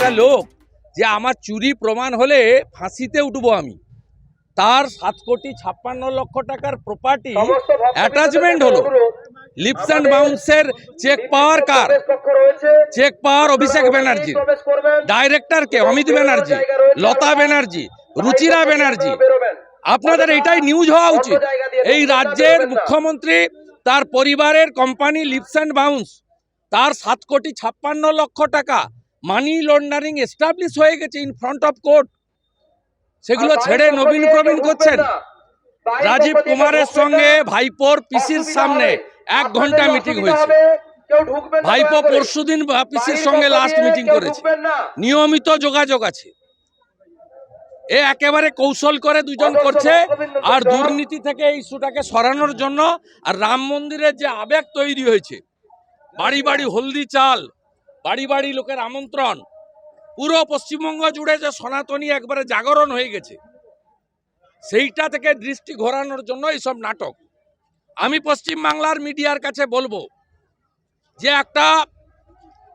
একটা লোক যে আমার চুরি প্রমাণ হলে ফাঁসিতে উঠবো আমি, তার 7,56,লক্ষ টাকার প্রপার্টি অ্যাটাচমেন্ট হলো। লিপস অ্যান্ড বাউন্সের চেক পাওয়ার কার? Check power Abhishek Banerjee, director কে? অমিত ব্যানার্জি, লতা ব্যানার্জি, রুচিরা ব্যানার্জি। আপনাদের এটাই নিউজ হওয়া উচিত। এই রাজ্যের মুখ্যমন্ত্রী, তার পরিবারের কোম্পানি লিপস অ্যান্ড বাউন্স, তার 7,56,লক্ষ টাকা মানি লন্ডারিং এস্টাবলিশ হয়ে গেছে ইন ফ্রন্ট অফ কোর্ট। সেগুলো ছেড়ে নবীন প্রবীণ করছেন। রাজীব কুমারের সঙ্গে ভাইপোর পিসির সামনে 1 ঘন্টা মিটিং হয়েছে। ভাইপো পরশুদিন পিসির সঙ্গে লাস্ট মিটিং করেছে। নিয়মিত যোগাযোগ আছে। এ একেবারে কৌশল করে দুজন করছে, আর দুর্নীতি থেকে এই ইস্যুটাকে সরানোর জন্য। আর রাম মন্দিরের যে আবেগ তৈরি হয়েছে, বাড়ি বাড়ি হলদি চাল, বাড়ি বাড়ি লোকের আমন্ত্রণ, পুরো পশ্চিমবঙ্গ জুড়ে যে সনাতনী একবারে জাগরণ হয়ে গেছে, সেইটা থেকে দৃষ্টি ঘোরানোর জন্য এইসব নাটক। আমি পশ্চিমবাংলার মিডিয়ার কাছে বলবো যে একটা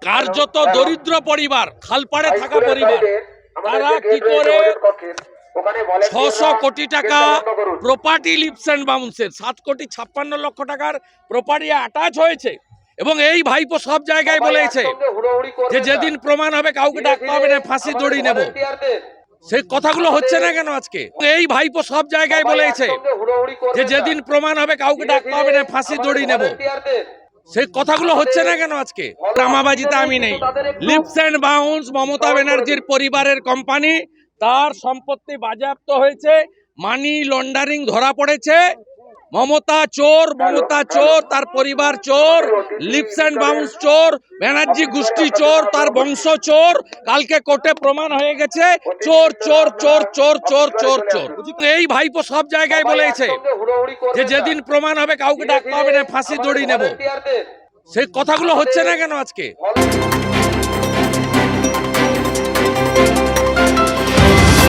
কার্যত দরিদ্র পরিবার, খালপাড়ে থাকা পরিবার, তারা কি করে 600 কোটি টাকা প্রপার্টি লিপস অ্যান্ড বাউন্সের 7,56,লক্ষ টাকার প্রপার্টি অ্যাটাচ হয়েছে। এবং এই ভাইপো সব জায়গায় বলেছে যে যেদিন প্রমাণ হবে কাউকে ডাকতে হবে না, ফাঁসি দড়ি নেব। সেই কথাগুলো হচ্ছে না কেন আজকে? এই ভাইপো সব জায়গায় বলেছে যে যেদিন প্রমাণ হবে কাউকে ডাকতে হবে না, ফাঁসি দড়ি নেব। সেই কথাগুলো হচ্ছে না কেন আজকে? ড্রামাবাজিতে আমি নেই। লিপস অ্যান্ড বাউন্স মমতা ব্যানার্জির পরিবারের কোম্পানি, তার সম্পত্তি বাজেয়াপ্ত হয়েছে, মানি লন্ডারিং ধরা পড়েছে। মমতা চোর, মমতা চোর, তার পরিবার চোর, লিপস অ্যান্ড বাউন্স চোর, ব্যানার্জি গোষ্ঠী চোর, তার বংশ চোর। কালকে কোর্টে প্রমাণ হয়ে গেছে চোর চোর চোর চোর চোর চোর চোর। এই ভাইপো সব জায়গায় বলেছে যে যেদিন প্রমাণ হবে কাউকে ডাকতে হবে না, ফাঁসি দড়ি নেব। সেই কথাগুলো হচ্ছে না কেন আজকে?